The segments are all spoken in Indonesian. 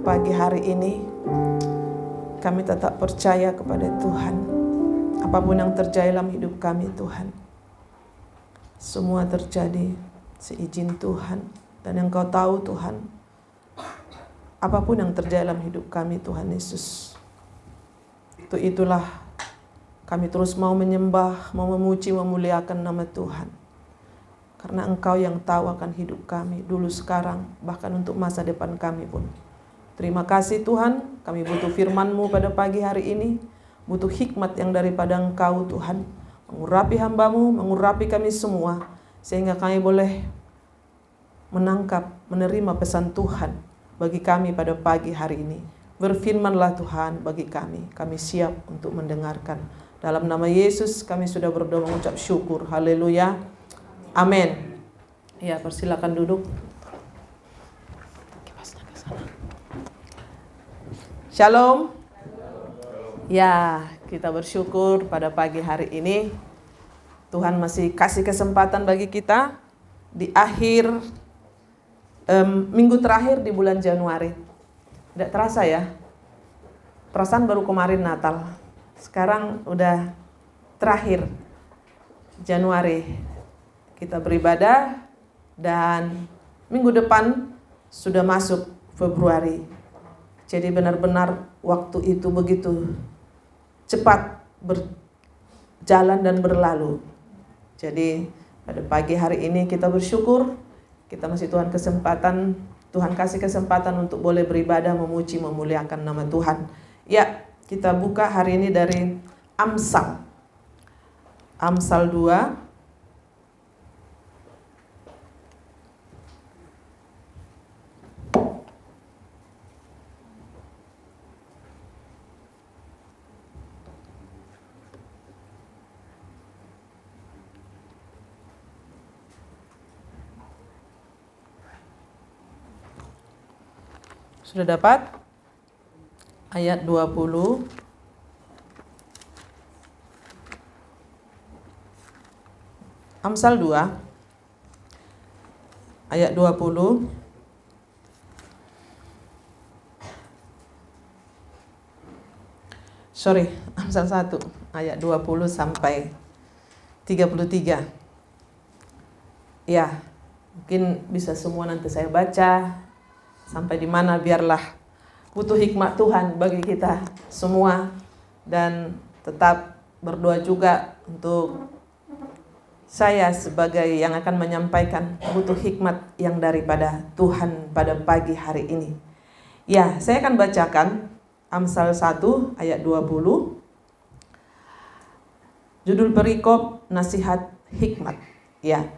pagi hari ini, kami tetap percaya kepada Tuhan. Apapun yang terjadi dalam hidup kami Tuhan, semua terjadi seizin Tuhan. Dan Engkau tahu Tuhan, apapun yang terjadi dalam hidup kami Tuhan Yesus, itulah kami terus mau menyembah, mau memuji, memuliakan nama Tuhan. Karena Engkau yang tahu akan hidup kami dulu, sekarang, bahkan untuk masa depan kami pun. Terima kasih Tuhan, kami butuh firman-Mu pada pagi hari ini, butuh hikmat yang daripada Engkau Tuhan, mengurapi hamba-Mu, mengurapi kami semua, sehingga kami boleh menangkap, menerima pesan Tuhan bagi kami pada pagi hari ini. Berfirmanlah Tuhan bagi kami siap untuk mendengarkan. Dalam nama Yesus kami sudah berdoa mengucap syukur, haleluya, amin. Ya, persilakan duduk. Shalom. Ya, kita bersyukur pada pagi hari ini Tuhan masih kasih kesempatan bagi kita di akhir minggu terakhir di bulan Januari. Tidak terasa ya, perasaan baru kemarin Natal, sekarang udah terakhir Januari. Kita beribadah dan minggu depan sudah masuk Februari. Jadi benar-benar waktu itu begitu cepat berjalan dan berlalu. Jadi pada pagi hari ini kita bersyukur, kita masih Tuhan kasih kesempatan untuk boleh beribadah, memuji, memuliakan nama Tuhan. Ya, kita buka hari ini dari Amsal 2. Sudah dapat? Ayat 20. Amsal 2 ayat 20. Amsal 1 ayat 20 sampai 33. Ya, mungkin bisa semua nanti saya baca sampai di mana, biarlah butuh hikmat Tuhan bagi kita semua. Dan tetap berdoa juga untuk saya sebagai yang akan menyampaikan, butuh hikmat yang daripada Tuhan pada pagi hari ini. Ya, saya akan bacakan Amsal 1 ayat 20. Judul perikop, nasihat hikmat. Ya.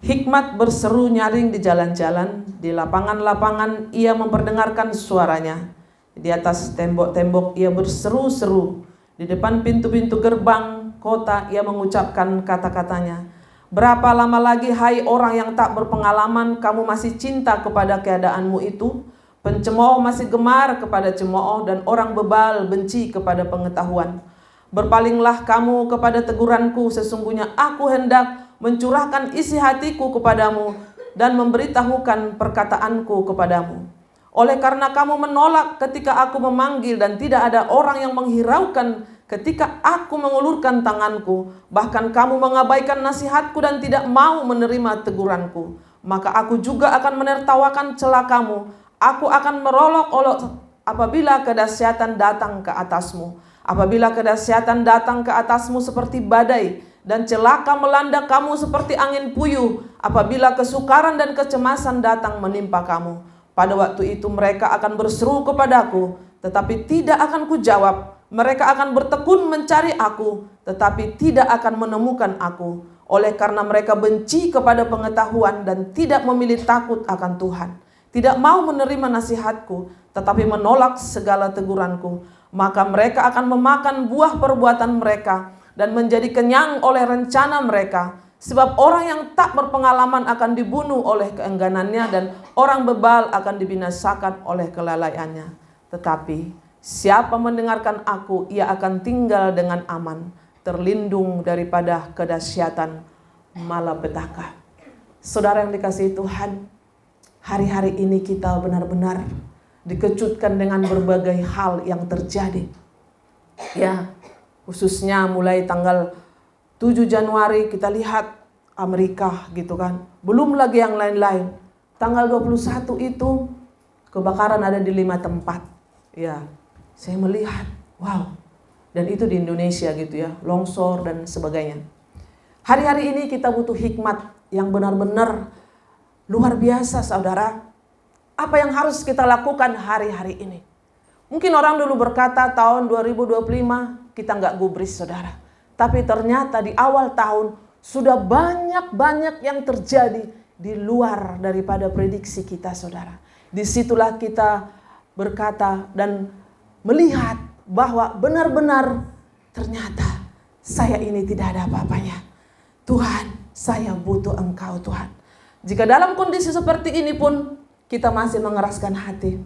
Hikmat berseru nyaring di jalan-jalan, di lapangan-lapangan ia memperdengarkan suaranya. Di atas tembok-tembok ia berseru-seru, di depan pintu-pintu gerbang kota ia mengucapkan kata-katanya. Berapa lama lagi, hai orang yang tak berpengalaman, kamu masih cinta kepada keadaanmu itu? Pencemooh masih gemar kepada cemooh, dan orang bebal benci kepada pengetahuan. Berpalinglah kamu kepada teguranku, sesungguhnya aku hendak mencurahkan isi hatiku kepadamu dan memberitahukan perkataanku kepadamu. Oleh karena kamu menolak ketika aku memanggil, dan tidak ada orang yang menghiraukan ketika aku mengulurkan tanganku, bahkan kamu mengabaikan nasihatku dan tidak mau menerima teguranku, maka aku juga akan menertawakan celah kamu. Aku akan merolok-olok apabila kedahsyatan datang ke atasmu. Apabila kedahsyatan datang ke atasmu seperti badai, dan celaka melanda kamu seperti angin puyuh, apabila kesukaran dan kecemasan datang menimpa kamu. Pada waktu itu mereka akan berseru kepadaku, tetapi tidak akan kujawab. Mereka akan bertekun mencari aku, tetapi tidak akan menemukan aku. Oleh karena mereka benci kepada pengetahuan dan tidak memilih takut akan Tuhan, tidak mau menerima nasihatku, tetapi menolak segala teguranku, maka mereka akan memakan buah perbuatan mereka dan menjadi kenyang oleh rencana mereka. Sebab orang yang tak berpengalaman akan dibunuh oleh keengganannya, dan orang bebal akan dibinasakan oleh kelalaiannya. Tetapi siapa mendengarkan aku, ia akan tinggal dengan aman, terlindung daripada kedahsyatan malapetaka. Saudara yang dikasihi Tuhan, hari-hari ini kita benar-benar dikejutkan dengan berbagai hal yang terjadi. Ya, khususnya mulai tanggal 7 Januari kita lihat Amerika gitu kan. Belum lagi yang lain-lain. Tanggal 21 itu kebakaran ada di 5 tempat. Ya, saya melihat, wow. Dan itu di Indonesia gitu ya, longsor dan sebagainya. Hari-hari ini kita butuh hikmat yang benar-benar luar biasa, saudara. Apa yang harus kita lakukan hari-hari ini? Mungkin orang dulu berkata tahun 2025 kita nggak gubris, saudara. Tapi ternyata di awal tahun sudah banyak-banyak yang terjadi di luar daripada prediksi kita, saudara. Disitulah kita berkata dan melihat bahwa benar-benar ternyata saya ini tidak ada apa-apanya. Tuhan, saya butuh Engkau, Tuhan. Jika dalam kondisi seperti ini pun kita masih mengeraskan hati,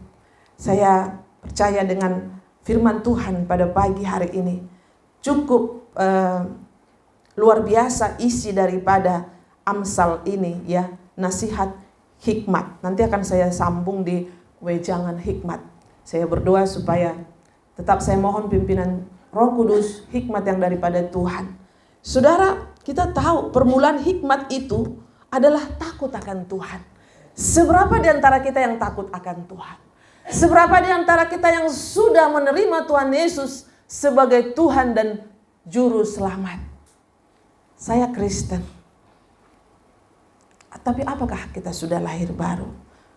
saya percaya dengan firman Tuhan pada pagi hari ini cukup luar biasa isi daripada Amsal ini ya, nasihat hikmat. Nanti akan saya sambung di wejangan hikmat. Saya berdoa supaya tetap saya mohon pimpinan Roh Kudus, hikmat yang daripada Tuhan. Saudara, kita tahu permulaan hikmat itu adalah takut akan Tuhan. Seberapa di antara kita yang takut akan Tuhan? Seberapa di antara kita yang sudah menerima Tuhan Yesus sebagai Tuhan dan Juru Selamat? Saya Kristen. Tapi apakah kita sudah lahir baru?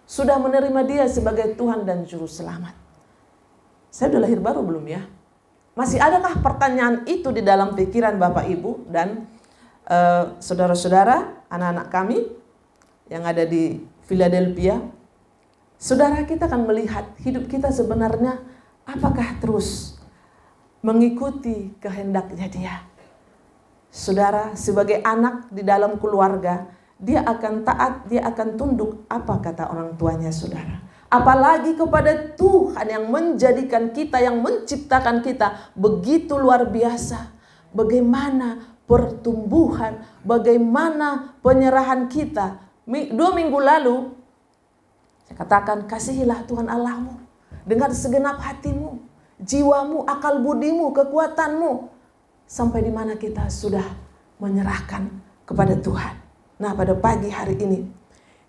Sudah menerima Dia sebagai Tuhan dan Juru Selamat? Saya sudah lahir baru belum ya? Masih adakah pertanyaan itu di dalam pikiran Bapak Ibu dan saudara-saudara, anak-anak kami yang ada di Philadelphia? Saudara, kita akan melihat hidup kita sebenarnya apakah terus mengikuti kehendaknya Dia. Saudara, sebagai anak di dalam keluarga, dia akan taat, dia akan tunduk apa kata orang tuanya, saudara. Apalagi kepada Tuhan yang menjadikan kita, yang menciptakan kita begitu luar biasa. Bagaimana pertumbuhan, bagaimana penyerahan kita. 2 minggu lalu, saya katakan, kasihilah Tuhan Allahmu dengan segenap hatimu, jiwamu, akal budimu, kekuatanmu. Sampai di mana kita sudah menyerahkan kepada Tuhan. Nah, pada pagi hari ini,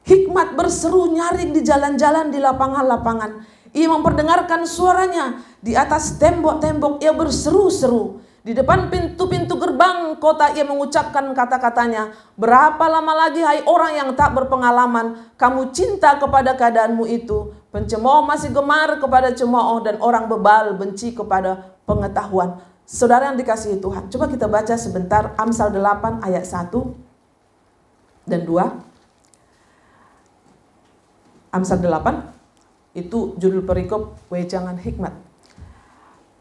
hikmat berseru nyaring di jalan-jalan, di lapangan-lapangan. Ia memperdengarkan suaranya di atas tembok-tembok. Ia berseru-seru di depan pintu-pintu gerbang kota. Ia mengucapkan kata-katanya. Berapa lama lagi, hai orang yang tak berpengalaman, kamu cinta kepada keadaanmu itu? Pencemooh masih gemar kepada cemooh, dan orang bebal benci kepada pengetahuan. Saudara yang dikasihi Tuhan, coba kita baca sebentar Amsal 8 ayat 1 dan 2. Amsal 8 itu judul perikop wejangan hikmat.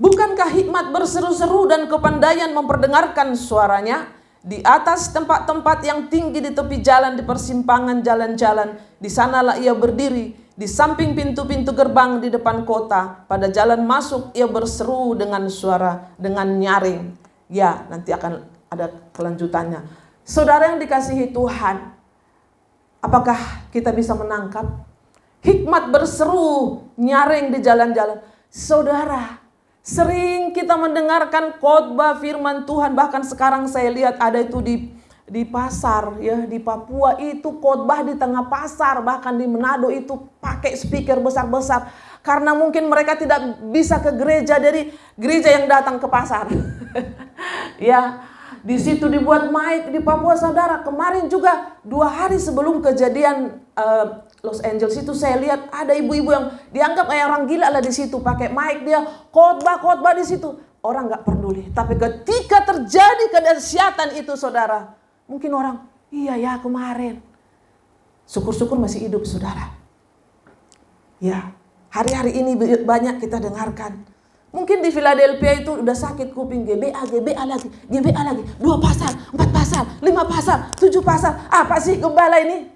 Bukankah hikmat berseru-seru dan kepandaian memperdengarkan suaranya di atas tempat-tempat yang tinggi, di tepi jalan, di persimpangan jalan-jalan. Di sanalah ia berdiri, di samping pintu-pintu gerbang di depan kota. Pada jalan masuk ia berseru dengan suara, dengan nyaring. Ya, nanti akan ada kelanjutannya. Saudara yang dikasihi Tuhan, apakah kita bisa menangkap hikmat berseru nyaring di jalan-jalan? Saudara, sering kita mendengarkan khotbah firman Tuhan. Bahkan sekarang saya lihat ada itu di pasar ya, di Papua itu khotbah di tengah pasar, bahkan di Manado itu pakai speaker besar-besar karena mungkin mereka tidak bisa ke gereja, dari gereja yang datang ke pasar. Ya, di situ dibuat mic di Papua, saudara. Kemarin juga 2 hari sebelum kejadian Los Angeles itu saya lihat ada ibu-ibu yang dianggap kayak orang gila lah di situ, pakai mic dia khotbah di situ. Orang nggak peduli. Tapi ketika terjadi kedahsyatan itu, saudara, mungkin orang, iya ya kemarin. Syukur-syukur masih hidup, saudara. Ya, hari-hari ini banyak kita dengarkan. Mungkin di Philadelphia itu udah sakit kuping, GBA lagi, 2 pasal, 4 pasal, 5 pasal, 7 pasal. Apa sih gembala ini?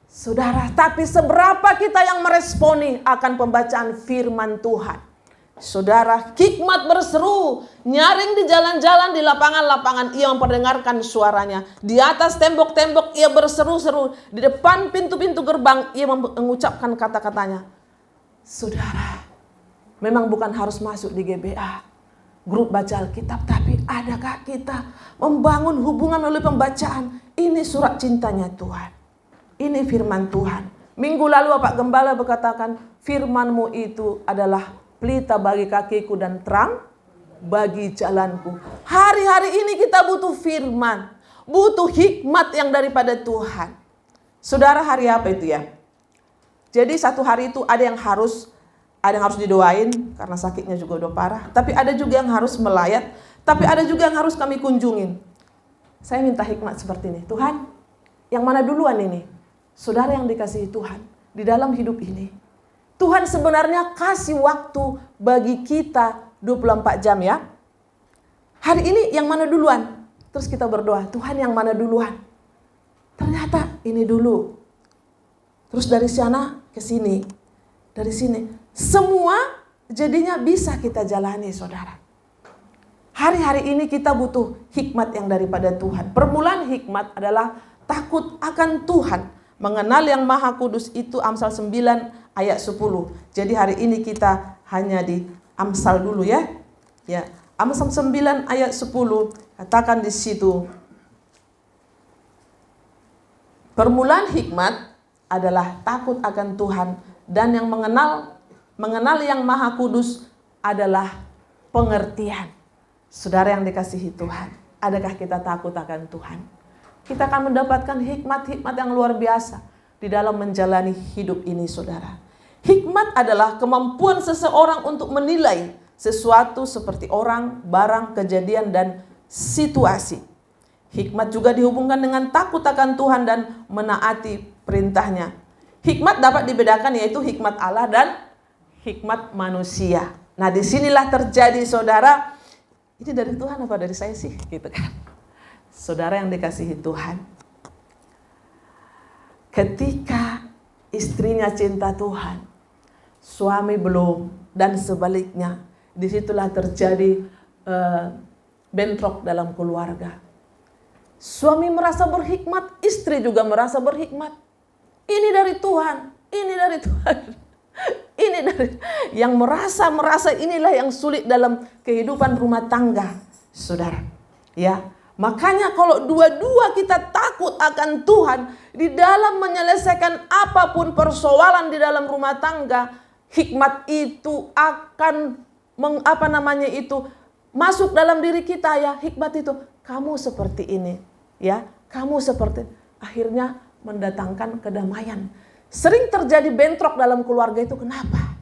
Saudara, tapi seberapa kita yang meresponi akan pembacaan firman Tuhan? Saudara, hikmat berseru, nyaring di jalan-jalan, di lapangan-lapangan, ia memperdengarkan suaranya. Di atas tembok-tembok ia berseru-seru, di depan pintu-pintu gerbang ia mengucapkan kata-katanya. Saudara, memang bukan harus masuk di GBA, grup baca Alkitab, tapi adakah kita membangun hubungan melalui pembacaan? Ini surat cintanya Tuhan, ini firman Tuhan. Minggu lalu Pak Gembala berkatakan, firman-Mu itu adalah pelita bagi kakiku dan terang bagi jalanku. Hari-hari ini kita butuh firman, butuh hikmat yang daripada Tuhan. Saudara, hari apa itu ya? Jadi satu hari itu ada yang harus didoain karena sakitnya juga udah parah. Tapi ada juga yang harus melayat. Tapi ada juga yang harus kami kunjungin. Saya minta hikmat seperti ini. Tuhan, yang mana duluan ini? Saudara yang dikasihi Tuhan di dalam hidup ini. Tuhan sebenarnya kasih waktu bagi kita 24 jam ya. Hari ini yang mana duluan? Terus kita berdoa, Tuhan yang mana duluan? Ternyata ini dulu. Terus dari sana ke sini. Dari sini. Semua jadinya bisa kita jalani, saudara. Hari-hari ini kita butuh hikmat yang daripada Tuhan. Permulaan hikmat adalah takut akan Tuhan. Mengenal yang Maha Kudus itu Amsal 9 ayat 10. Jadi hari ini kita hanya di Amsal dulu ya. Ya, Amsal 9 ayat 10 katakan di situ. Permulaan hikmat adalah takut akan Tuhan, dan yang mengenal yang Maha Kudus adalah pengertian. Saudara yang dikasihi Tuhan, adakah kita takut akan Tuhan? Kita akan mendapatkan hikmat-hikmat yang luar biasa di dalam menjalani hidup ini, saudara. Hikmat adalah kemampuan seseorang untuk menilai sesuatu seperti orang, barang, kejadian, dan situasi. Hikmat juga dihubungkan dengan takut akan Tuhan dan menaati perintahnya. Hikmat dapat dibedakan yaitu hikmat Allah dan hikmat manusia. Nah, disinilah terjadi, saudara. Ini dari Tuhan apa dari saya sih? Gitu kan. Saudara yang dikasihi Tuhan, ketika istrinya cinta Tuhan, suami belum, dan sebaliknya, disitulah terjadi bentrok dalam keluarga. Suami merasa berhikmat, istri juga merasa berhikmat. Ini dari Tuhan, ini dari Tuhan. Ini dari yang merasa inilah yang sulit dalam kehidupan rumah tangga, saudara. Ya. Makanya kalau dua-dua kita takut akan Tuhan di dalam menyelesaikan apapun persoalan di dalam rumah tangga, hikmat itu akan masuk dalam diri kita ya. Hikmat itu, kamu seperti ini ya, kamu seperti, akhirnya mendatangkan kedamaian. Sering terjadi bentrok dalam keluarga itu kenapa?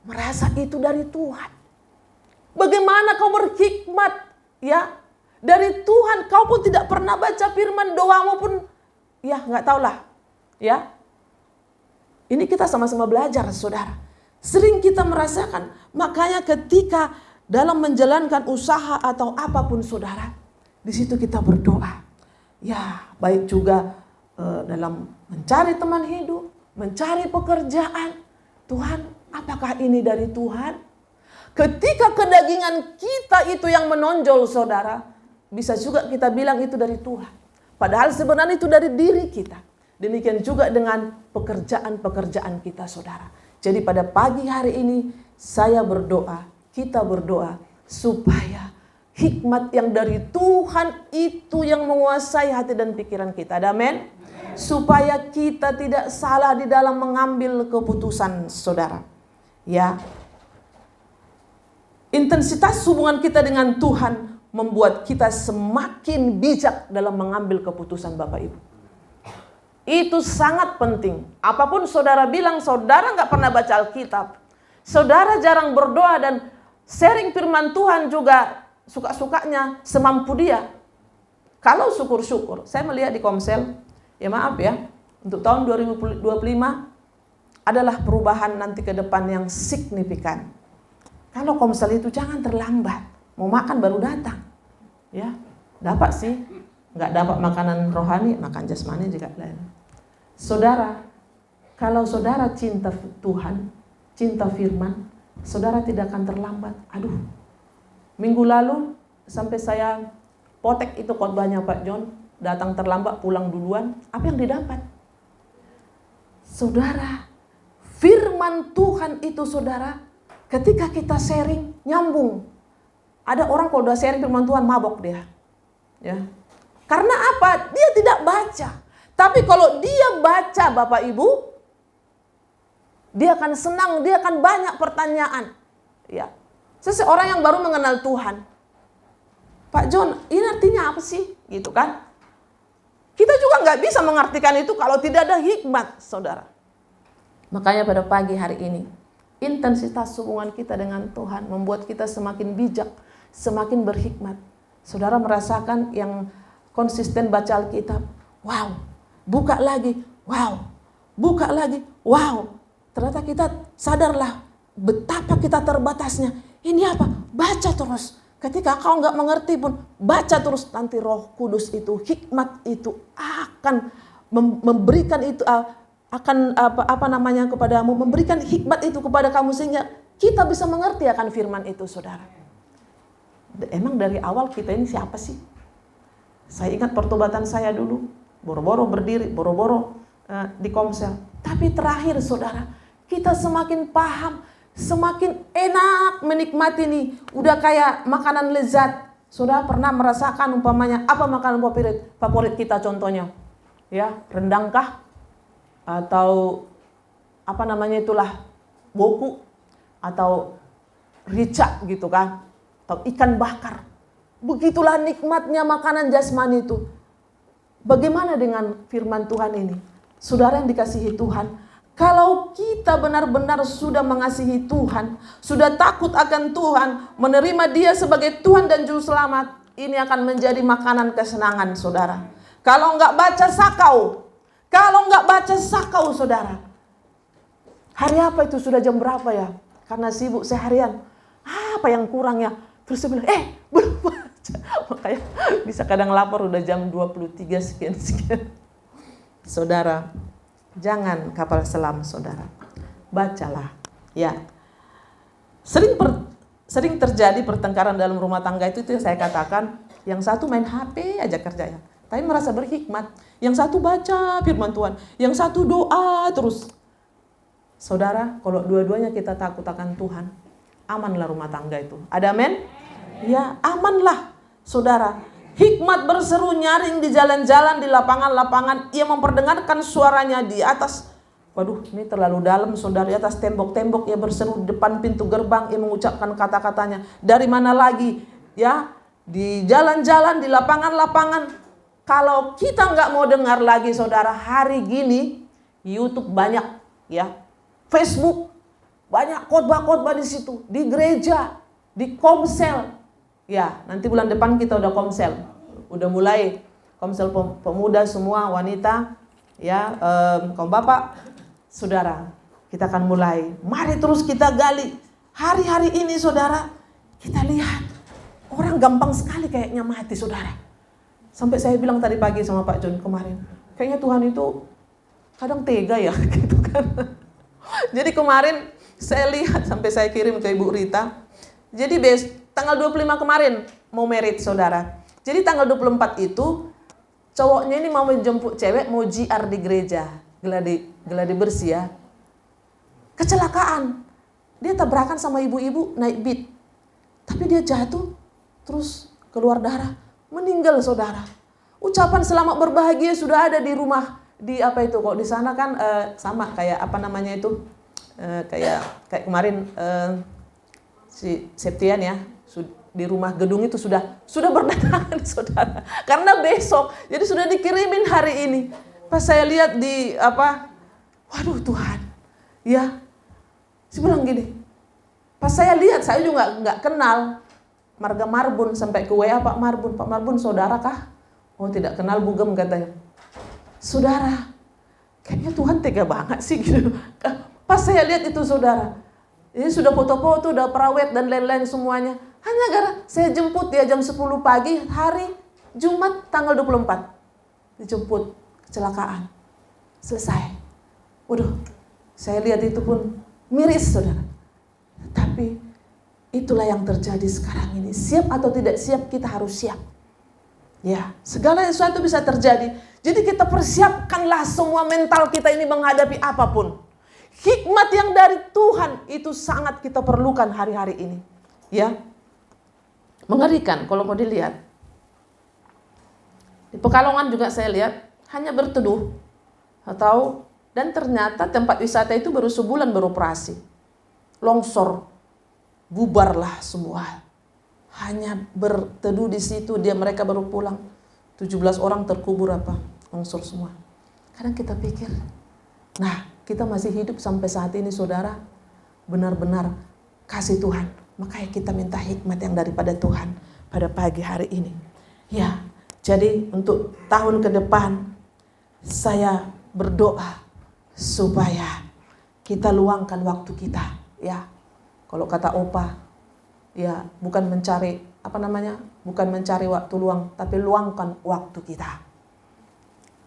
Merasa itu dari Tuhan. Bagaimana kau berhikmat ya? Dari Tuhan, kau pun tidak pernah baca firman, doamu pun ya nggak tahulah ya. Ini kita sama-sama belajar, saudara. Sering kita merasakan, makanya ketika dalam menjalankan usaha atau apapun, saudara, di situ kita berdoa. Ya, baik juga dalam mencari teman hidup, mencari pekerjaan. Tuhan, apakah ini dari Tuhan? Ketika kedagingan kita itu yang menonjol, saudara, bisa juga kita bilang itu dari Tuhan. Padahal sebenarnya itu dari diri kita. Demikian juga dengan pekerjaan-pekerjaan kita, saudara. Jadi pada pagi hari ini saya berdoa, kita berdoa supaya hikmat yang dari Tuhan itu yang menguasai hati dan pikiran kita. Amin. Supaya kita tidak salah di dalam mengambil keputusan, saudara. Ya. Intensitas hubungan kita dengan Tuhan membuat kita semakin bijak dalam mengambil keputusan, Bapak Ibu. Itu sangat penting. Apapun saudara bilang, saudara nggak pernah baca Alkitab, saudara jarang berdoa dan sharing firman Tuhan juga suka-sukanya semampu dia. Kalau syukur-syukur, saya melihat di Komsel, ya maaf ya, untuk tahun 2025 adalah perubahan nanti ke depan yang signifikan. Kalau Komsel itu jangan terlambat. Mau makan baru datang, ya dapat sih, nggak dapat makanan rohani, makan jasmani juga lain. Saudara, kalau saudara cinta Tuhan, cinta firman, saudara tidak akan terlambat. Aduh, minggu lalu sampai saya potek itu khotbahnya Pak John, datang terlambat pulang duluan. Apa yang didapat? Saudara, firman Tuhan itu saudara, ketika kita sharing nyambung. Ada orang kalau udah sharing firman Tuhan mabok dia. Ya. Karena apa? Dia tidak baca. Tapi kalau dia baca Bapak Ibu, dia akan senang, dia akan banyak pertanyaan. Ya. Seseorang yang baru mengenal Tuhan. Pak John, ini artinya apa sih? Gitu kan? Kita juga nggak bisa mengartikan itu kalau tidak ada hikmat, saudara. Makanya pada pagi hari ini, intensitas hubungan kita dengan Tuhan membuat kita semakin bijak, semakin berhikmat. Saudara merasakan yang konsisten baca Alkitab, wow, buka lagi, wow, buka lagi, wow. Ternyata kita sadarlah betapa kita terbatasnya. Ini apa? Baca terus. Ketika kau nggak mengerti pun, baca terus. Nanti Roh Kudus itu, hikmat itu akan memberikan itu, akan kepadamu, memberikan hikmat itu kepada kamu sehingga kita bisa mengerti akan firman itu, saudara. Emang dari awal kita ini siapa sih? Saya ingat pertobatan saya dulu, boro-boro berdiri, boro-boro di komsel. Tapi terakhir, saudara, kita semakin paham, semakin enak menikmati nih. Udah kayak makanan lezat. Saudara pernah merasakan umpamanya apa makanan favorit kita contohnya? Ya, rendang kah? Atau apa namanya itulah, boku atau rica gitu kan? Atau ikan bakar. Begitulah nikmatnya makanan jasmani itu. Bagaimana dengan firman Tuhan ini? Saudara yang dikasihi Tuhan, kalau kita benar-benar sudah mengasihi Tuhan, sudah takut akan Tuhan, menerima Dia sebagai Tuhan dan Juru Selamat, ini akan menjadi makanan kesenangan, saudara. Kalau enggak baca sakau, saudara. Hari apa itu, sudah jam berapa ya? Karena sibuk seharian. Apa yang kurang ya? Terus saya bilang, belum baca. Makanya bisa kadang lapor udah jam 23 sekian. Saudara, jangan kapal selam, saudara. Bacalah. Ya. Sering terjadi pertengkaran dalam rumah tangga itu yang saya katakan, yang satu main HP aja kerjanya, tapi merasa berhikmat. Yang satu baca firman Tuhan, yang satu doa terus. Saudara, kalau dua-duanya kita takut akan Tuhan, amanlah rumah tangga itu. Ada amin? Ya, amanlah, saudara. Hikmat berseru nyaring di jalan-jalan, di lapangan-lapangan. Ia memperdengarkan suaranya di atas. Waduh, ini terlalu dalam, saudara. Di atas tembok-tembok ia berseru, di depan pintu gerbang ia mengucapkan kata-katanya. Dari mana lagi? Ya, di jalan-jalan, di lapangan-lapangan. Kalau kita nggak mau dengar lagi, saudara, hari gini YouTube banyak, ya, Facebook banyak khotbah-khotbah di situ, di gereja, di komsel. Ya, nanti bulan depan kita udah komsel. Udah mulai komsel pemuda semua, wanita, ya, kaum bapak, saudara, kita akan mulai. Mari terus kita gali. Hari-hari ini, saudara, kita lihat orang gampang sekali kayaknya mati, saudara. Sampai saya bilang tadi pagi sama Pak John kemarin, kayaknya Tuhan itu kadang tega ya, gitu kan. Jadi kemarin saya lihat, sampai saya kirim ke Ibu Rita. Jadi tanggal 25 kemarin mau merit, saudara. Jadi tanggal 24 itu cowoknya ini mau menjemput cewek, mau JR di gereja, geladi bersih ya. Kecelakaan. Dia tabrakan sama ibu-ibu naik beat. Tapi dia jatuh, terus keluar darah, meninggal, saudara. Ucapan selamat berbahagia sudah ada di rumah. Di apa itu, kok di sana kan sama kayak apa namanya itu, kayak kemarin si Septian ya, di rumah gedung itu sudah berdatangan, saudara. Karena besok, jadi sudah dikirimin hari ini. Pas saya lihat di waduh Tuhan, ya, saya bilang gini. Pas saya lihat, saya juga nggak kenal Marga Marbun, sampai ke WA Pak Marbun saudara kah? Oh tidak kenal, bugem katanya. Saudara, kayaknya Tuhan tega banget sih gitu. Pas saya lihat itu, saudara, ini sudah foto-foto, udah perawet dan lain-lain semuanya. Hanya gara saya jemput dia jam 10 pagi hari Jumat tanggal 24. Dijemput, kecelakaan. Selesai. Waduh, saya lihat itu pun miris, saudara. Tapi Tapi itulah yang terjadi sekarang ini. Siap atau tidak siap, kita harus siap. Ya, segala sesuatu bisa terjadi. Jadi kita persiapkanlah semua mental kita ini menghadapi apapun. Hikmat yang dari Tuhan itu sangat kita perlukan hari-hari ini. Ya, mengerikan kalau mau dilihat. Di Pekalongan juga saya lihat hanya berteduh dan ternyata tempat wisata itu baru sebulan beroperasi. Longsor, bubarlah semua. Hanya berteduh di situ, mereka baru pulang. 17 orang terkubur longsor semua. Kadang kita pikir, nah kita masih hidup sampai saat ini saudara, benar-benar kasih Tuhan. Makanya kita minta hikmat yang daripada Tuhan pada pagi hari ini. Ya, jadi untuk tahun ke depan saya berdoa supaya kita luangkan waktu kita, ya. Kalau kata Opa, ya bukan mencari bukan mencari waktu luang, tapi luangkan waktu kita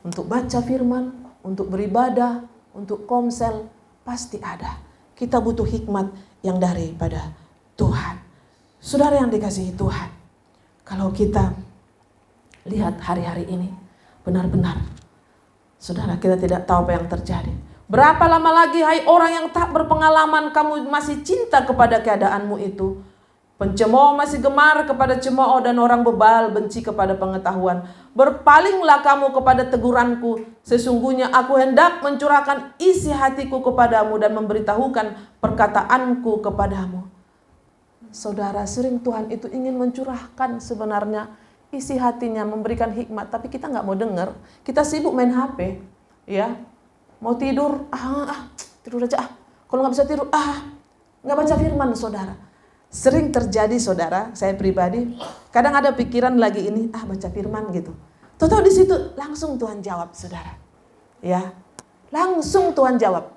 untuk baca firman, untuk beribadah, untuk komsel, pasti ada. Kita butuh hikmat yang daripada Tuhan. Saudara yang dikasihi Tuhan, kalau kita lihat hari-hari ini, benar-benar saudara, kita tidak tahu apa yang terjadi. Berapa lama lagi hai orang yang tak berpengalaman, kamu masih cinta kepada keadaanmu itu. Pencemooh masih gemar kepada cemooh dan orang bebal benci kepada pengetahuan. Berpalinglah kamu kepada teguranku. Sesungguhnya aku hendak mencurahkan isi hatiku kepadamu dan memberitahukan perkataanku kepadamu. Saudara, sering Tuhan itu ingin mencurahkan sebenarnya isi hatinya, memberikan hikmat, tapi kita nggak mau dengar. Kita sibuk main HP, ya. Mau tidur, tidur aja. Kalau nggak bisa tidur, nggak baca firman, saudara. Sering terjadi, saudara, saya pribadi, kadang ada pikiran lagi ini, baca firman gitu. Tahu-tahu di situ langsung Tuhan jawab, saudara. Ya, langsung Tuhan jawab.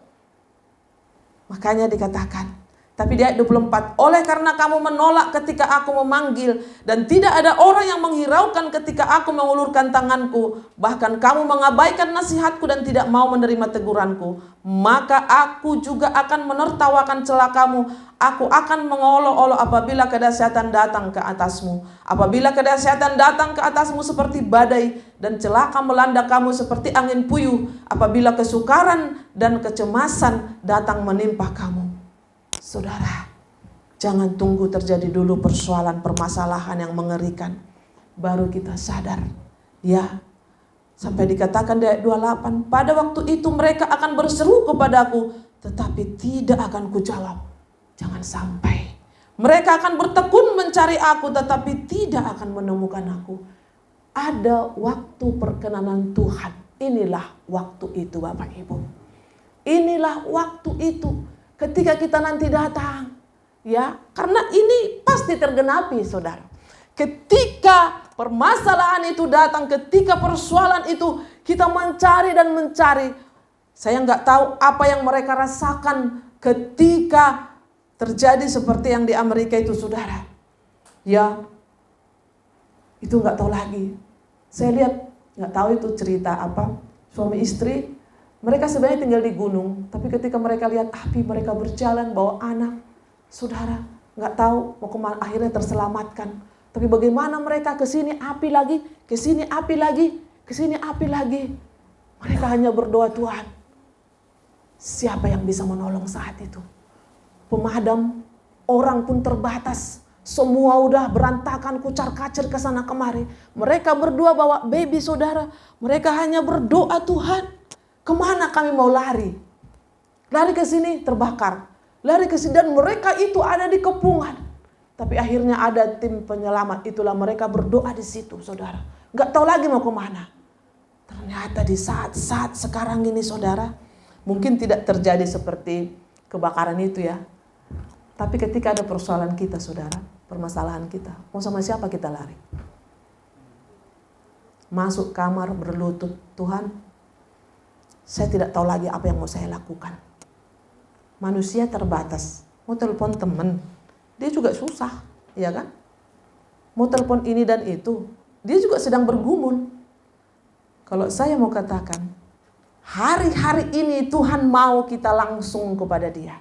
Makanya dikatakan. Tapi di ayat 24, oleh karena kamu menolak ketika aku memanggil dan tidak ada orang yang menghiraukan ketika aku mengulurkan tanganku, bahkan kamu mengabaikan nasihatku dan tidak mau menerima teguranku, maka aku juga akan menertawakan celah kamu. Aku akan mengolok-olok apabila kedahsyatan datang ke atasmu. Apabila kedahsyatan datang ke atasmu seperti badai dan celaka melanda kamu seperti angin puyuh, apabila kesukaran dan kecemasan datang menimpa kamu. Saudara, jangan tunggu terjadi dulu persoalan permasalahan yang mengerikan, baru kita sadar. Ya, sampai dikatakan di ayat 28, pada waktu itu mereka akan berseru kepadaku, tetapi tidak akan kujawab. Jangan sampai. Mereka akan bertekun mencari aku, tetapi tidak akan menemukan aku. Ada waktu perkenanan Tuhan. Inilah waktu itu, Bapak Ibu. Inilah waktu itu. Ketika kita nanti datang, ya, karena ini pasti tergenapi, saudara. Ketika permasalahan itu datang, ketika persoalan itu kita mencari dan mencari, saya nggak tahu apa yang mereka rasakan ketika terjadi seperti yang di Amerika itu, saudara. Ya, itu nggak tahu lagi. Saya lihat nggak tahu itu cerita apa, suami istri. Mereka sebenarnya tinggal di gunung, tapi ketika mereka lihat api, mereka berjalan bawa anak, saudara, nggak tahu mau kemana, akhirnya terselamatkan. Tapi bagaimana mereka ke sini api lagi, ke sini api lagi, ke sini api lagi. Mereka hanya berdoa, Tuhan, siapa yang bisa menolong saat itu? Pemadam, orang pun terbatas, semua udah berantakan, kucar-kacir ke sana kemari. Mereka berdua bawa baby, saudara, mereka hanya berdoa, Tuhan. Kemana kami mau lari? Lari ke sini terbakar. Lari ke sini dan mereka itu ada di kepungan. Tapi akhirnya ada tim penyelamat. Itulah mereka berdoa di situ, saudara. Gak tahu lagi mau kemana. Ternyata di saat-saat sekarang ini, saudara, mungkin tidak terjadi seperti kebakaran itu, ya. Tapi ketika ada persoalan kita, saudara, permasalahan kita, mau sama siapa kita lari? Masuk kamar berlutut, Tuhan, saya tidak tahu lagi apa yang mau saya lakukan. Manusia terbatas. Mau telepon teman, dia juga susah, ya kan? Mau telepon ini dan itu, dia juga sedang bergumul. Kalau saya mau katakan, hari-hari ini Tuhan mau kita langsung kepada Dia.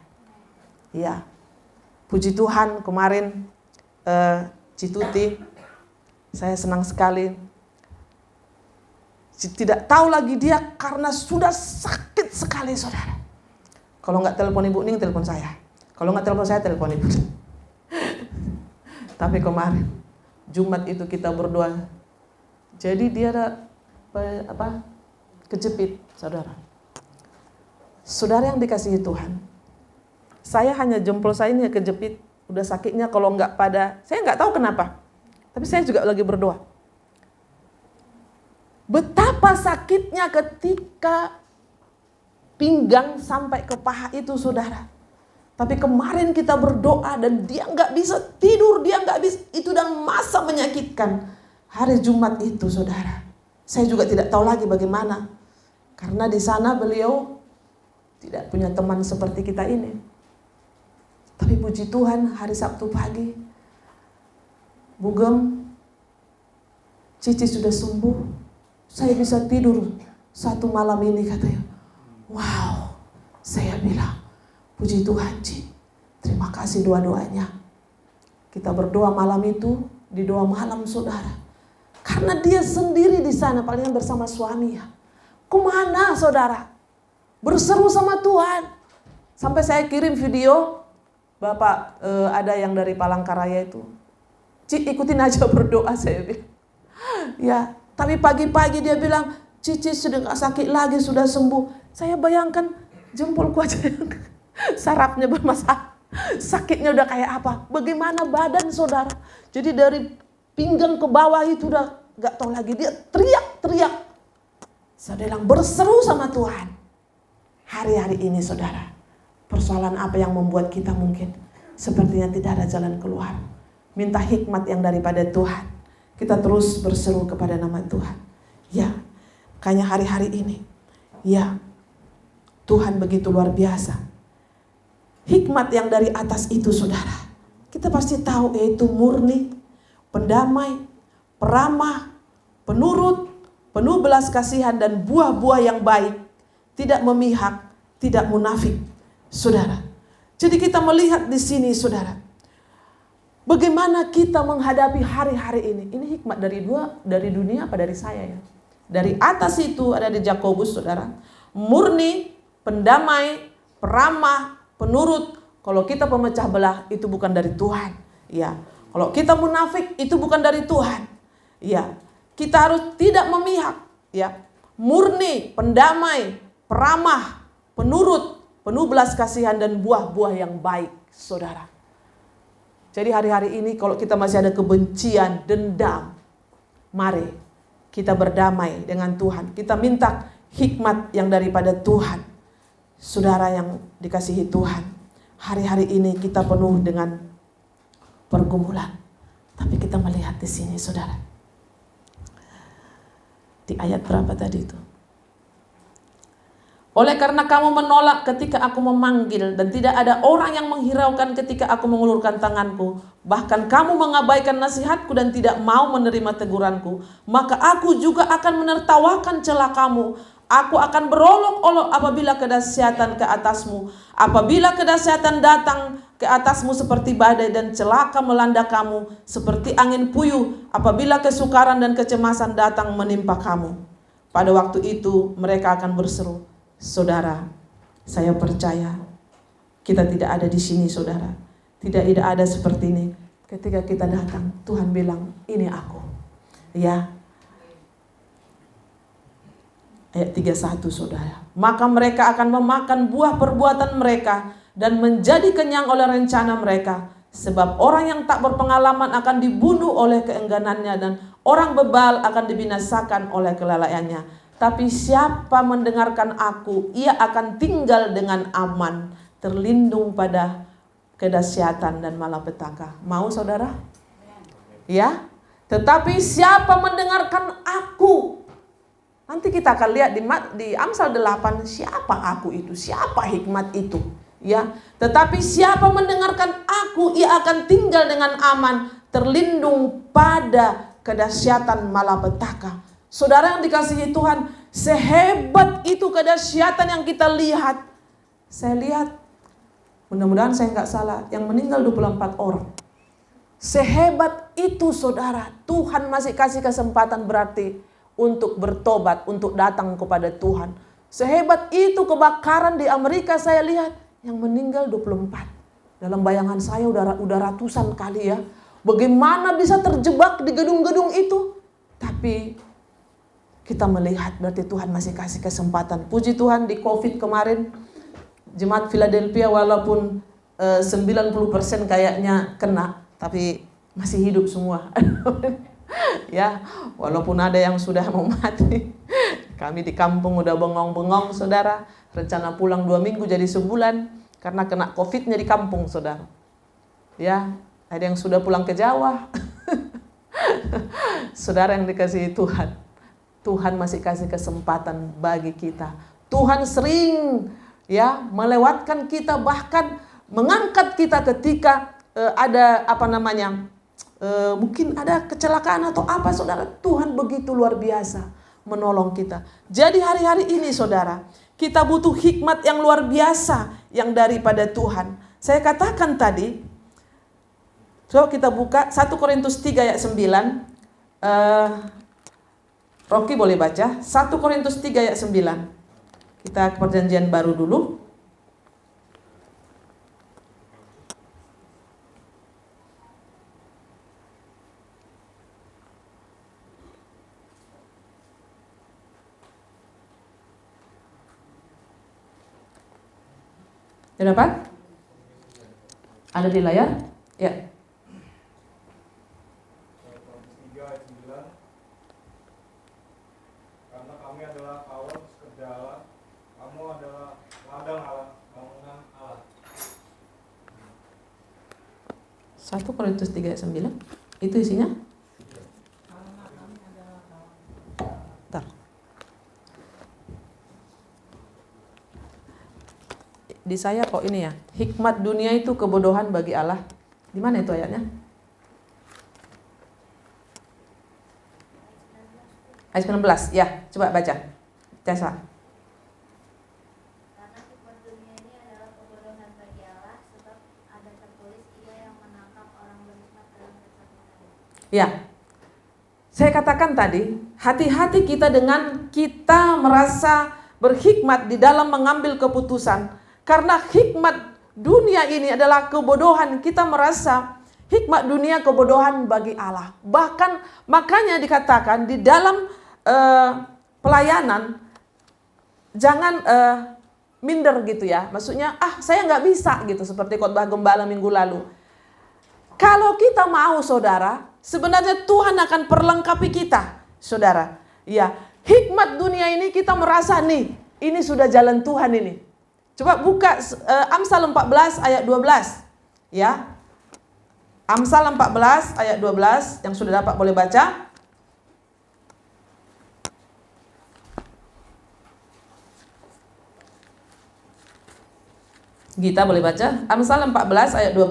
Ya, Puji Tuhan kemarin Cituti, saya senang sekali. Tidak tahu lagi dia karena sudah sakit sekali saudara. Kalau nggak telepon Ibu Ning, telepon saya. Kalau nggak telepon saya, telepon Ibu. Tapi kemarin Jumat itu kita berdoa. Jadi dia ada kejepit saudara. Saudara yang dikasihi Tuhan, saya hanya jempol saya ini kejepit, udah sakitnya kalau nggak pada, saya nggak tahu kenapa. Tapi saya juga lagi berdoa. Betapa sakitnya ketika pinggang sampai ke paha itu saudara. Tapi kemarin kita berdoa dan dia nggak bisa tidur, dia nggak bisa, itu dan masa menyakitkan. Hari Jumat itu saudara, saya juga tidak tahu lagi bagaimana. Karena di sana beliau tidak punya teman seperti kita ini. Tapi puji Tuhan hari Sabtu pagi, Bugem, Cici sudah sembuh. Saya bisa tidur satu malam ini katanya. Wow, saya bilang, puji Tuhan Ci, terima kasih doa-doanya. Kita berdoa malam itu, di doa malam saudara. Karena dia sendiri di sana, palingan bersama suaminya. Kemana saudara? Berseru sama Tuhan. Sampai saya kirim video, Bapak ada yang dari Palangkaraya itu. Ci, ikutin aja berdoa saya bilang. Ya, tapi pagi-pagi dia bilang, Cici sudah gak sakit lagi, sudah sembuh. Saya bayangkan jempolku aja yang sarafnya bermasalah. Sakitnya udah kayak apa? Bagaimana badan saudara? Jadi dari pinggang ke bawah itu udah gak tahu lagi. Dia teriak-teriak. Saya bilang berseru sama Tuhan. Hari-hari ini saudara, persoalan apa yang membuat kita mungkin sepertinya tidak ada jalan keluar. Minta hikmat yang daripada Tuhan. Kita terus berseru kepada nama Tuhan. Ya, kayaknya hari-hari ini, ya, Tuhan begitu luar biasa. Hikmat yang dari atas itu saudara, kita pasti tahu yaitu murni, pendamai, peramah, penurut, penuh belas kasihan dan buah-buah yang baik, tidak memihak, tidak munafik, saudara. Jadi kita melihat di sini saudara, bagaimana kita menghadapi hari-hari ini. Ini hikmat dari dunia apa dari saya ya? Dari atas itu ada di Yakobus saudara. Murni, pendamai, peramah, penurut. Kalau kita pemecah belah itu bukan dari Tuhan. Ya. Kalau kita munafik itu bukan dari Tuhan. Ya. Kita harus tidak memihak. Ya. Murni, pendamai, peramah, penurut, penuh belas kasihan dan buah-buah yang baik saudara. Jadi hari-hari ini kalau kita masih ada kebencian, dendam, mari kita berdamai dengan Tuhan. Kita minta hikmat yang daripada Tuhan. Saudara yang dikasihi Tuhan, hari-hari ini kita penuh dengan pergumulan. Tapi kita melihat di sini saudara. Di ayat berapa tadi itu? Oleh karena kamu menolak ketika aku memanggil dan tidak ada orang yang menghiraukan ketika aku mengulurkan tanganku, bahkan kamu mengabaikan nasihatku dan tidak mau menerima teguranku, maka aku juga akan menertawakan celah kamu. Aku akan berolok-olok apabila kedahsyatan ke atasmu. Apabila kedahsyatan datang ke atasmu seperti badai dan celaka melanda kamu seperti angin puyuh, apabila kesukaran dan kecemasan datang menimpa kamu. Pada waktu itu mereka akan berseru, saudara, saya percaya kita tidak ada di sini saudara. Tidak ada seperti ini. Ketika kita datang, Tuhan bilang, ini aku. Ya. Ayat 31 saudara. Maka mereka akan memakan buah perbuatan mereka dan menjadi kenyang oleh rencana mereka. Sebab orang yang tak berpengalaman akan dibunuh oleh keengganannya dan orang bebal akan dibinasakan oleh kelalaiannya. Tapi siapa mendengarkan aku, ia akan tinggal dengan aman, terlindung pada kedahsyatan dan malapetaka. Mau saudara? Ya. Tetapi siapa mendengarkan aku, nanti kita akan lihat di Amsal 8 siapa aku itu, siapa hikmat itu. Ya. Tetapi siapa mendengarkan aku, ia akan tinggal dengan aman, terlindung pada kedahsyatan malapetaka. Saudara yang dikasihi Tuhan, sehebat itu kedahsyatan yang kita lihat. Saya lihat Mudah-mudahan saya nggak salah, yang meninggal 24 orang. Sehebat itu saudara, Tuhan masih kasih kesempatan berarti untuk bertobat, untuk datang kepada Tuhan. Sehebat itu kebakaran di Amerika saya lihat, yang meninggal 24. Dalam bayangan saya udah ratusan kali ya. Bagaimana bisa terjebak di gedung-gedung itu? Tapi kita melihat berarti Tuhan masih kasih kesempatan. Puji Tuhan di COVID kemarin, Jemaat Philadelphia walaupun 90% kayaknya kena, tapi masih hidup semua. Ya, walaupun ada yang sudah mau mati. Kami di kampung udah bengong-bengong saudara. Rencana pulang 2 minggu jadi sebulan karena kena COVID-nya di kampung saudara. Ya, ada yang sudah pulang ke Jawa. Saudara yang dikasihi Tuhan, Tuhan masih kasih kesempatan bagi kita. Tuhan sering ya melewatkan kita, bahkan mengangkat kita ketika ada mungkin ada kecelakaan atau apa saudara. Tuhan begitu luar biasa menolong kita. Jadi hari-hari ini saudara, kita butuh hikmat yang luar biasa yang daripada Tuhan. Saya katakan tadi, coba kita buka 1 Korintus 3 ayat 9. Rocky boleh baca 1 Korintus 3 ayat 9. Kita ke perjanjian baru dulu. Sudah dapat? Ada di layar? Ya. Karena kami adalah kawan kerja Allah, kamu adalah ladang Allah, bangunan Allah. 1 Korintus 3 ayat 9. Itu isinya? Bentar. Di saya kok ini ya, hikmat dunia itu kebodohan bagi Allah. Di mana itu ayatnya? Ayat 19, ya, coba baca. Jasa. Karena hikmat dunia ini adalah kebodohan bagi Allah, sebab ada tertulis Ia yang menangkap orang berhikmat dalam ketakutan. Ya, saya katakan tadi, hati-hati kita dengan kita merasa berhikmat di dalam mengambil keputusan. Karena hikmat dunia ini adalah kebodohan. Kita merasa hikmat dunia kebodohan bagi Allah. Bahkan makanya dikatakan di dalam pelayanan jangan minder gitu ya. Maksudnya saya nggak bisa gitu, seperti khotbah gembala minggu lalu. Kalau kita mau saudara, sebenarnya Tuhan akan perlengkapi kita saudara. Ya, hikmat dunia ini kita merasa nih, ini sudah jalan Tuhan ini. Coba buka Amsal 14 ayat 12 ya. Amsal 14 ayat 12 yang sudah dapat boleh baca. Gita boleh baca Amsal 14 ayat 12.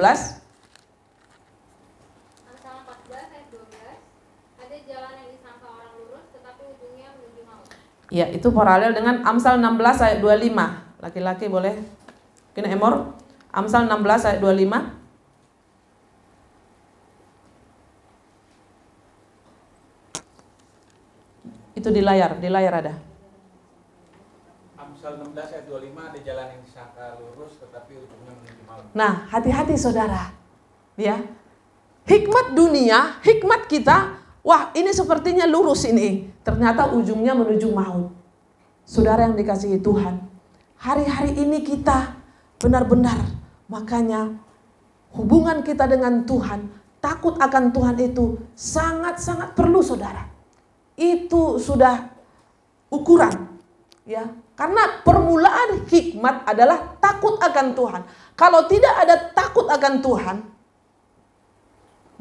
Amsal 14 ayat 12. Ada jalan yang disangka orang lurus, tetapi ujungnya menuju maut. Ya, itu paralel dengan Amsal 16 ayat 25. Laki-laki boleh. Mungkin Emor. Amsal 16 ayat 25. Itu di layar ada. Amsal 16 ayat 25, ada jalan yang disangka lurus tetapi ujungnya menuju maut. Nah, hati-hati saudara. Ya. Hikmat dunia, hikmat kita, wah ini sepertinya lurus ini. Ternyata ujungnya menuju maut. Saudara yang dikasihi Tuhan, hari-hari ini kita benar-benar, makanya hubungan kita dengan Tuhan, takut akan Tuhan itu sangat-sangat perlu saudara. Itu sudah ukuran ya. Karena permulaan hikmat adalah takut akan Tuhan. Kalau tidak ada takut akan Tuhan,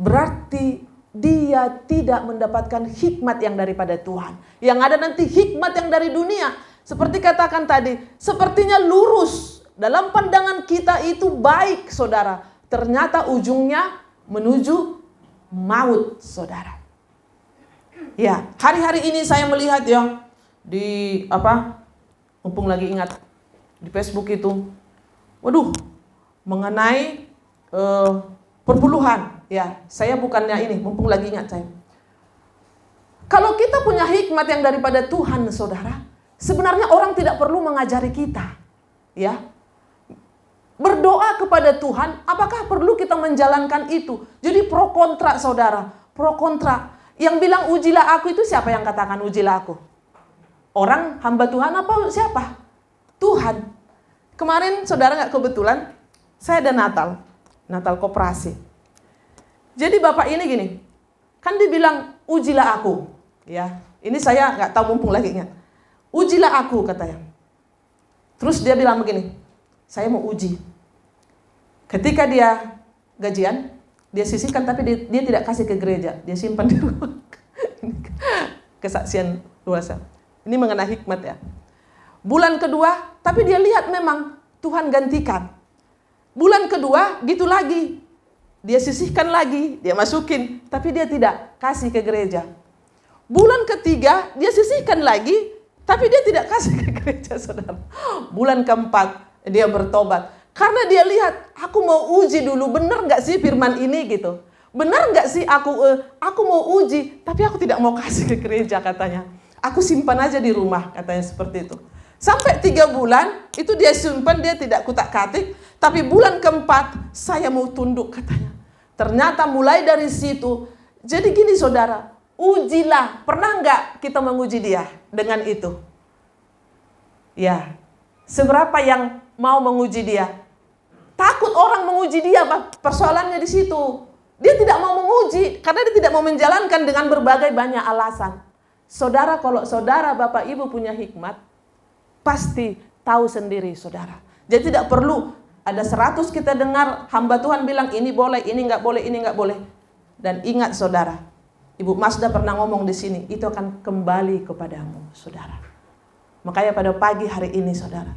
berarti dia tidak mendapatkan hikmat yang daripada Tuhan. Yang ada nanti hikmat yang dari dunia. Seperti katakan tadi, sepertinya lurus. Dalam pandangan kita itu baik saudara. Ternyata ujungnya menuju maut saudara. Ya, hari-hari ini saya melihat ya mumpung lagi ingat di Facebook itu. Waduh, mengenai perpuluhan. Ya, saya bukannya ini, mumpung lagi ingat saya. Kalau kita punya hikmat yang daripada Tuhan, saudara, sebenarnya orang tidak perlu mengajari kita. Ya, berdoa kepada Tuhan, apakah perlu kita menjalankan itu? Jadi pro kontra, saudara, pro kontra. Yang bilang ujilah aku itu siapa yang katakan ujilah aku? Orang hamba Tuhan apa siapa? Tuhan. Kemarin saudara nggak kebetulan, saya ada Natal koperasi. Jadi bapak ini gini, kan dibilang ujilah aku, ya. Ini saya nggak tahu mumpung lagi ingat. Ujilah aku katanya. Terus dia bilang begini, saya mau uji. Ketika dia gajian, dia sisihkan tapi dia tidak kasih ke gereja, dia simpan di rumah. Kesaksian luasa. Ini mengenai hikmat ya. Bulan kedua, tapi dia lihat memang Tuhan gantikan. Bulan kedua, gitu lagi. Dia sisihkan lagi, dia masukin, tapi dia tidak kasih ke gereja. Bulan ketiga, dia sisihkan lagi, tapi dia tidak kasih ke gereja, saudara. Bulan keempat, dia bertobat. Karena dia lihat, aku mau uji dulu, benar nggak sih firman ini gitu. Benar nggak sih aku mau uji, tapi aku tidak mau kasih ke gereja katanya. Aku simpan aja di rumah, katanya seperti itu. Sampai 3 bulan, itu dia simpan, dia tidak kutak-katik. Tapi bulan keempat, saya mau tunduk katanya. Ternyata mulai dari situ, jadi gini saudara, ujilah. Pernah nggak kita menguji dia dengan itu? Ya, seberapa yang mau menguji dia? Takut orang menguji dia, persoalannya di situ. Dia tidak mau menguji, karena dia tidak mau menjalankan dengan berbagai banyak alasan. Saudara, kalau saudara, bapak, ibu punya hikmat, pasti tahu sendiri saudara. Jadi tidak perlu ada 100 kita dengar hamba Tuhan bilang ini boleh, ini enggak boleh, ini enggak boleh. Dan ingat saudara, Ibu Masda pernah ngomong di sini, itu akan kembali kepadamu saudara. Makanya pada pagi hari ini saudara,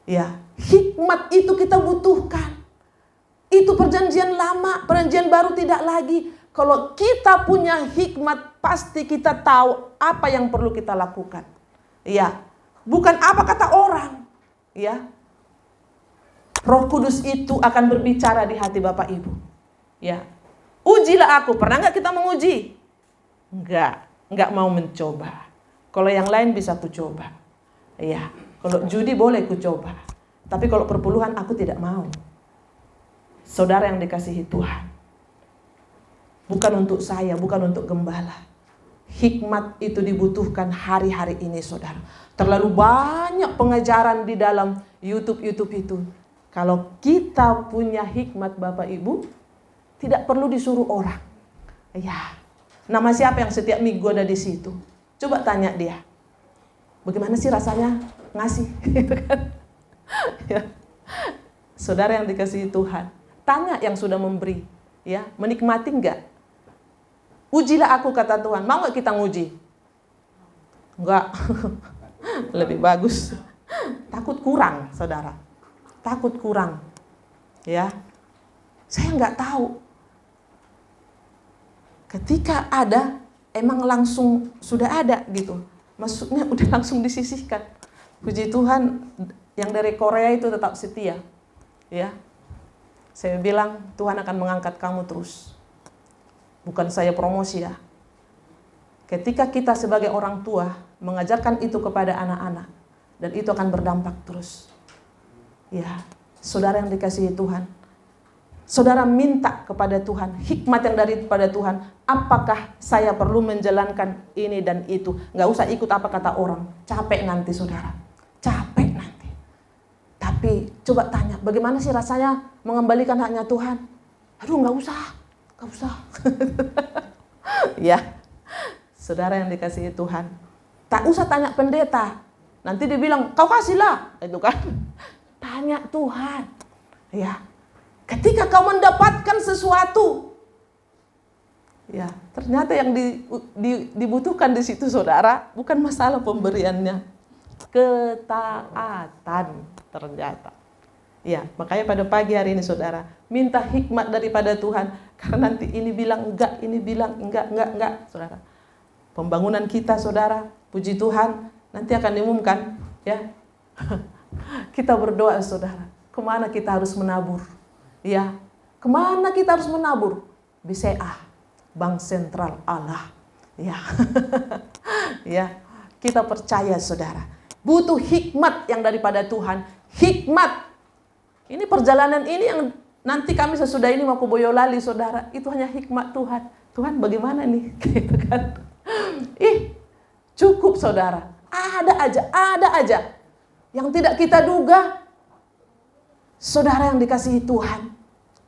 ya, hikmat itu kita butuhkan. Itu perjanjian lama, perjanjian baru tidak lagi. Kalau kita punya hikmat, pasti kita tahu apa yang perlu kita lakukan. Ya, bukan apa kata orang. Ya, Roh Kudus itu akan berbicara di hati Bapak Ibu. Ya, ujilah aku. Pernah nggak kita menguji? Enggak mau mencoba. Kalau yang lain bisa ku coba. Ya, kalau judi boleh ku coba. Tapi kalau perpuluhan aku tidak mau. Saudara yang dikasihi Tuhan, bukan untuk saya, bukan untuk gembala. Hikmat itu dibutuhkan hari-hari ini saudara. Terlalu banyak pengajaran di dalam YouTube itu. Kalau kita punya hikmat Bapak Ibu, tidak perlu disuruh orang. Ya, nama siapa yang setiap minggu ada di situ? Coba tanya dia. Bagaimana sih rasanya ngasih? Ya. Saudara yang dikasihi Tuhan, tanya yang sudah memberi. Ya, menikmati enggak? Ujilah aku kata Tuhan. Mau enggak kita nguji? Enggak. Lebih bagus. Takut kurang, saudara. Takut kurang. Ya. Saya enggak tahu. Ketika ada, emang langsung sudah ada gitu. Maksudnya udah langsung disisihkan. Puji Tuhan, yang dari Korea itu tetap setia. Ya. Saya bilang Tuhan akan mengangkat kamu terus. Bukan saya promosi ya. Ketika kita sebagai orang tua mengajarkan itu kepada anak-anak, dan itu akan berdampak terus. Ya, saudara yang dikasihi Tuhan, saudara minta kepada Tuhan hikmat yang daripada Tuhan. Apakah saya perlu menjalankan ini dan itu? Nggak usah ikut apa kata orang. Capek nanti saudara, capek nanti. Tapi coba tanya, bagaimana sih rasanya mengembalikan haknya Tuhan? Aduh, nggak usah. Ya, saudara yang dikasihi Tuhan, tak usah tanya pendeta. Nanti dibilang kau kasihlah, itu kan. Tanya Tuhan. Ya, ketika kau mendapatkan sesuatu, ya ternyata yang dibutuhkan di situ saudara bukan masalah pemberiannya, ketaatan ternyata. Ya, makanya pada pagi hari ini saudara, minta hikmat daripada Tuhan. Karena nanti ini bilang enggak, ini bilang enggak, saudara. Pembangunan kita saudara, puji Tuhan, nanti akan diumumkan, ya. Kita berdoa saudara. kemana kita harus menabur? Ya, kemana kita harus menabur? BCA, Bank Sentral Allah. Ya, ya, kita percaya saudara, butuh hikmat yang daripada Tuhan. Hikmat. Ini perjalanan ini yang nanti kami sesudah ini mau ke Boyolali saudara, itu hanya hikmat Tuhan. Tuhan bagaimana nih? Gitu kan. Cukup saudara. Ada aja yang tidak kita duga. Saudara yang dikasihi Tuhan.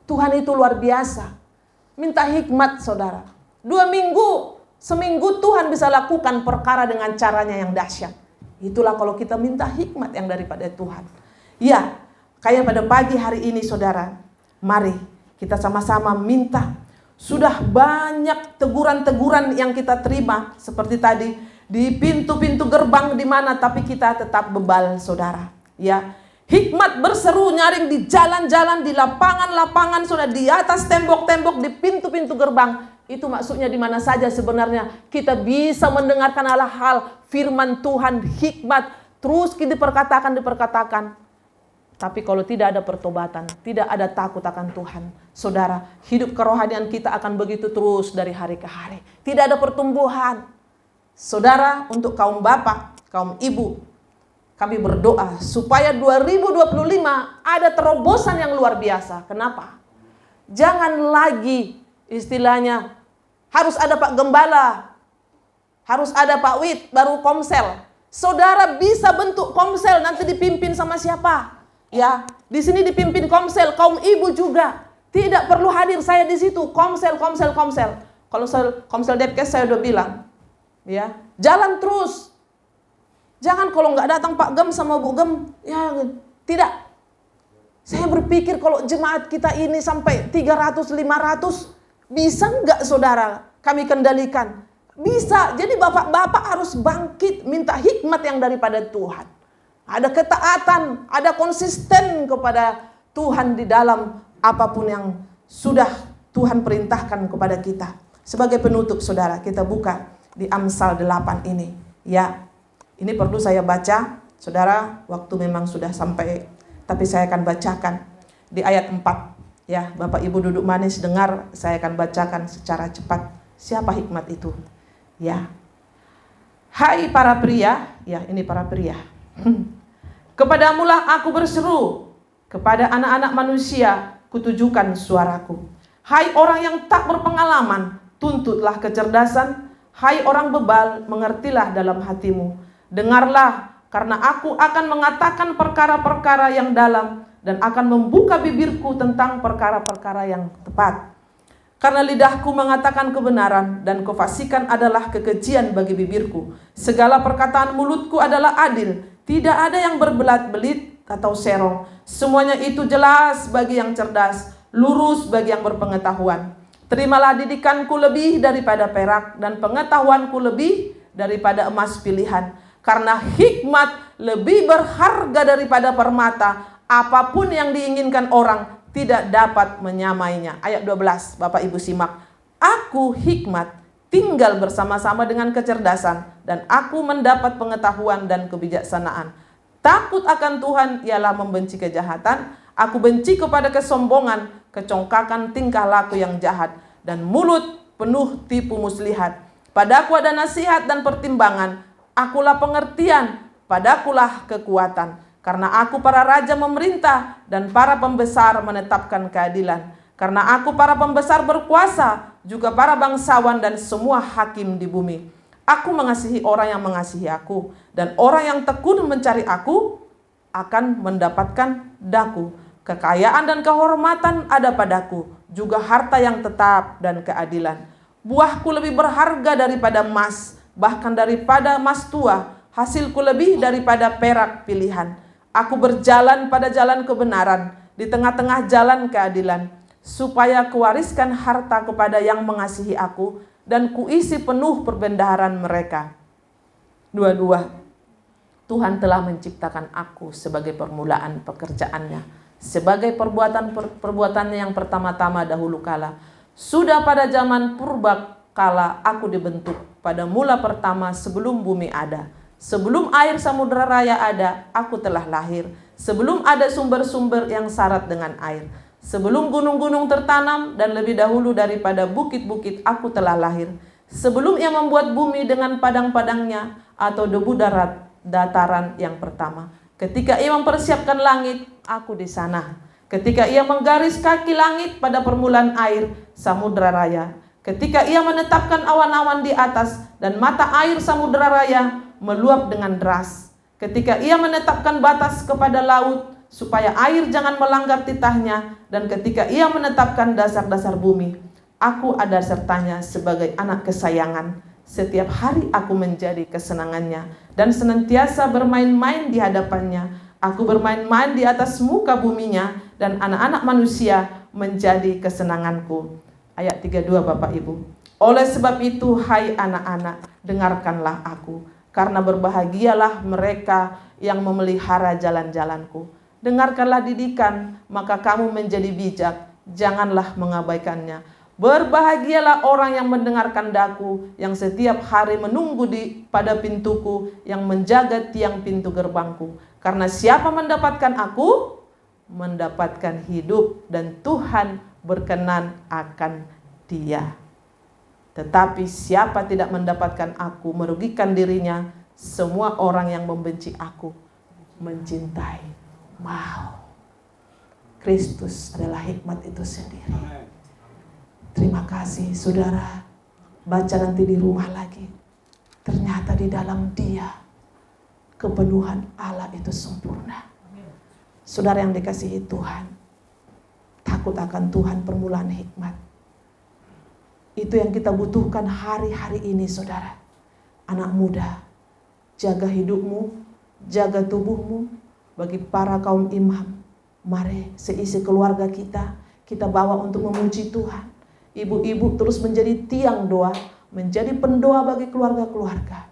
Tuhan itu luar biasa. Minta hikmat saudara. 2 minggu, seminggu Tuhan bisa lakukan perkara dengan caranya yang dahsyat. Itulah kalau kita minta hikmat yang daripada Tuhan. Ya, kayak pada pagi hari ini saudara, mari kita sama-sama minta. Sudah banyak teguran-teguran yang kita terima seperti tadi di pintu-pintu gerbang di mana, tapi kita tetap bebal saudara. Ya, hikmat berseru nyaring di jalan-jalan, di lapangan-lapangan, sudah di atas tembok-tembok, di pintu-pintu gerbang. Itu maksudnya di mana saja sebenarnya kita bisa mendengarkan hal-hal firman Tuhan, hikmat terus diperkatakan. Tapi kalau tidak ada pertobatan, tidak ada takut akan Tuhan, saudara, hidup kerohanian kita akan begitu terus dari hari ke hari. Tidak ada pertumbuhan. Saudara, untuk kaum bapak, kaum ibu, kami berdoa supaya 2025 ada terobosan yang luar biasa. Kenapa? Jangan lagi istilahnya harus ada Pak Gembala, harus ada Pak Wit, baru komsel. Saudara bisa bentuk komsel, nanti dipimpin sama siapa? Ya, di sini dipimpin komsel, kaum ibu juga. Tidak perlu hadir saya di situ, komsel. Kalau komsel Depkes saya udah bilang, ya, jalan terus. Jangan kalau nggak datang Pak Gem sama Bu Gem, ya tidak. Saya berpikir kalau jemaat kita ini sampai 300-500, bisa nggak saudara kami kendalikan? Bisa. Jadi bapak-bapak harus bangkit, minta hikmat yang daripada Tuhan. Ada ketaatan, ada konsisten kepada Tuhan di dalam apapun yang sudah Tuhan perintahkan kepada kita. Sebagai penutup saudara, kita buka di Amsal 8 ini. Ya, ini perlu saya baca. Saudara, waktu memang sudah sampai, tapi saya akan bacakan di ayat 4. Ya, Bapak Ibu duduk manis dengar, saya akan bacakan secara cepat. Siapa hikmat itu? Ya. Hai para pria, ya ini para pria. Kepadamulah aku berseru, kepada anak-anak manusia kutujukan suaraku. Hai orang yang tak berpengalaman, tuntutlah kecerdasan. Hai orang bebal, mengertilah dalam hatimu. Dengarlah, karena aku akan mengatakan perkara-perkara yang dalam dan akan membuka bibirku tentang perkara-perkara yang tepat. Karena lidahku mengatakan kebenaran dan kefasikan adalah kekejian bagi bibirku. Segala perkataan mulutku adalah adil. Tidak ada yang berbelat-belit atau serong. Semuanya itu jelas bagi yang cerdas, lurus bagi yang berpengetahuan. Terimalah didikanku lebih daripada perak dan pengetahuanku lebih daripada emas pilihan. Karena hikmat lebih berharga daripada permata. Apapun yang diinginkan orang tidak dapat menyamainya. Ayat 12, Bapak Ibu simak. Aku hikmat tinggal bersama-sama dengan kecerdasan, dan aku mendapat pengetahuan dan kebijaksanaan. Takut akan Tuhan ialah membenci kejahatan. Aku benci kepada kesombongan, kecongkakan tingkah laku yang jahat, dan mulut penuh tipu muslihat. Padaku ada nasihat dan pertimbangan. Akulah pengertian, padakulah kekuatan. Karena aku para raja memerintah, dan para pembesar menetapkan keadilan. Karena aku para pembesar berkuasa, juga para bangsawan dan semua hakim di bumi. Aku mengasihi orang yang mengasihi aku, dan orang yang tekun mencari aku akan mendapatkan daku. Kekayaan dan kehormatan ada padaku, juga harta yang tetap dan keadilan. Buahku lebih berharga daripada emas, bahkan daripada emas tua. Hasilku lebih daripada perak pilihan. Aku berjalan pada jalan kebenaran, di tengah-tengah jalan keadilan, supaya kuwariskan harta kepada yang mengasihi aku, dan kuisi penuh perbendaharaan mereka. 22. Tuhan telah menciptakan aku sebagai permulaan pekerjaannya, sebagai perbuatannya yang pertama-tama dahulu kala. Sudah pada zaman purba kala aku dibentuk, pada mula pertama sebelum bumi ada. Sebelum air samudera raya ada, aku telah lahir. Sebelum ada sumber-sumber yang syarat dengan air. Sebelum gunung-gunung tertanam dan lebih dahulu daripada bukit-bukit aku telah lahir. Sebelum ia membuat bumi dengan padang-padangnya atau debu dataran yang pertama. Ketika ia mempersiapkan langit, aku di sana. Ketika ia menggaris kaki langit pada permulaan air, samudra raya. Ketika ia menetapkan awan-awan di atas dan mata air samudra raya meluap dengan deras. Ketika ia menetapkan batas kepada laut supaya air jangan melanggar titahnya, dan ketika ia menetapkan dasar-dasar bumi, aku ada sertanya sebagai anak kesayangan. Setiap hari aku menjadi kesenangannya dan senantiasa bermain-main di hadapannya. Aku bermain-main di atas muka buminya dan anak-anak manusia menjadi kesenanganku. Ayat 32 Bapak Ibu. Oleh sebab itu, hai anak-anak, dengarkanlah aku, karena berbahagialah mereka yang memelihara jalan-jalanku. Dengarkanlah didikan, maka kamu menjadi bijak, janganlah mengabaikannya. Berbahagialah orang yang mendengarkan daku, yang setiap hari menunggu pada pintuku, yang menjaga tiang pintu gerbangku. Karena siapa mendapatkan aku, mendapatkan hidup, dan Tuhan berkenan akan dia. Tetapi siapa tidak mendapatkan aku, merugikan dirinya. Semua orang yang membenci aku mencintai mau. Kristus adalah hikmat itu sendiri. Terima kasih saudara. Baca nanti di rumah lagi. Ternyata di dalam dia kepenuhan Allah itu sempurna. Saudara yang dikasihi Tuhan, takut akan Tuhan, permulaan hikmat. Itu yang kita butuhkan hari-hari ini saudara. Anak muda, jaga hidupmu, jaga tubuhmu. Bagi para kaum imam, mari seisi keluarga kita bawa untuk memuji Tuhan. Ibu-ibu terus menjadi tiang doa, menjadi pendoa bagi keluarga-keluarga.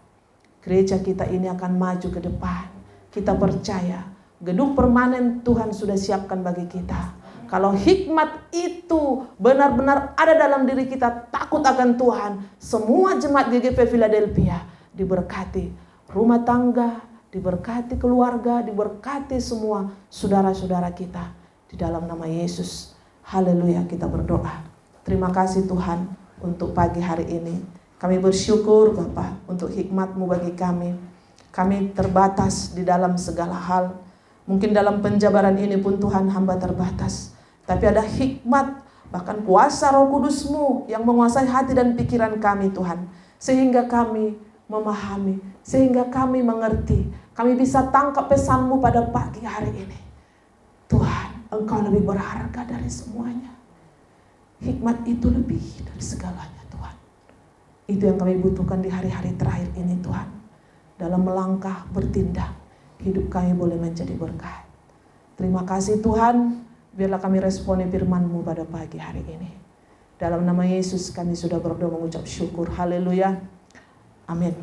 Gereja kita ini akan maju ke depan. Kita percaya gedung permanen Tuhan sudah siapkan bagi kita. Kalau hikmat itu benar-benar ada dalam diri kita, takut akan Tuhan, semua jemaat GGP Philadelphia diberkati. Rumah tangga diberkati, keluarga diberkati, semua saudara-saudara kita. Di dalam nama Yesus, haleluya, kita berdoa. Terima kasih Tuhan untuk pagi hari ini. Kami bersyukur Bapa untuk hikmat-Mu bagi kami. Kami terbatas di dalam segala hal. Mungkin dalam penjabaran ini pun Tuhan hamba terbatas. Tapi ada hikmat, bahkan kuasa Roh Kudus-Mu yang menguasai hati dan pikiran kami Tuhan. Sehingga kami memahami, sehingga kami mengerti. Kami bisa tangkap pesan-Mu pada pagi hari ini. Tuhan, Engkau lebih berharga dari semuanya. Hikmat itu lebih dari segalanya Tuhan. Itu yang kami butuhkan di hari-hari terakhir ini Tuhan. Dalam melangkah, bertindak, hidup kami boleh menjadi berkat. Terima kasih Tuhan. Biarlah kami responi firman-Mu pada pagi hari ini. Dalam nama Yesus kami sudah berdoa mengucap syukur. Haleluya. Amin.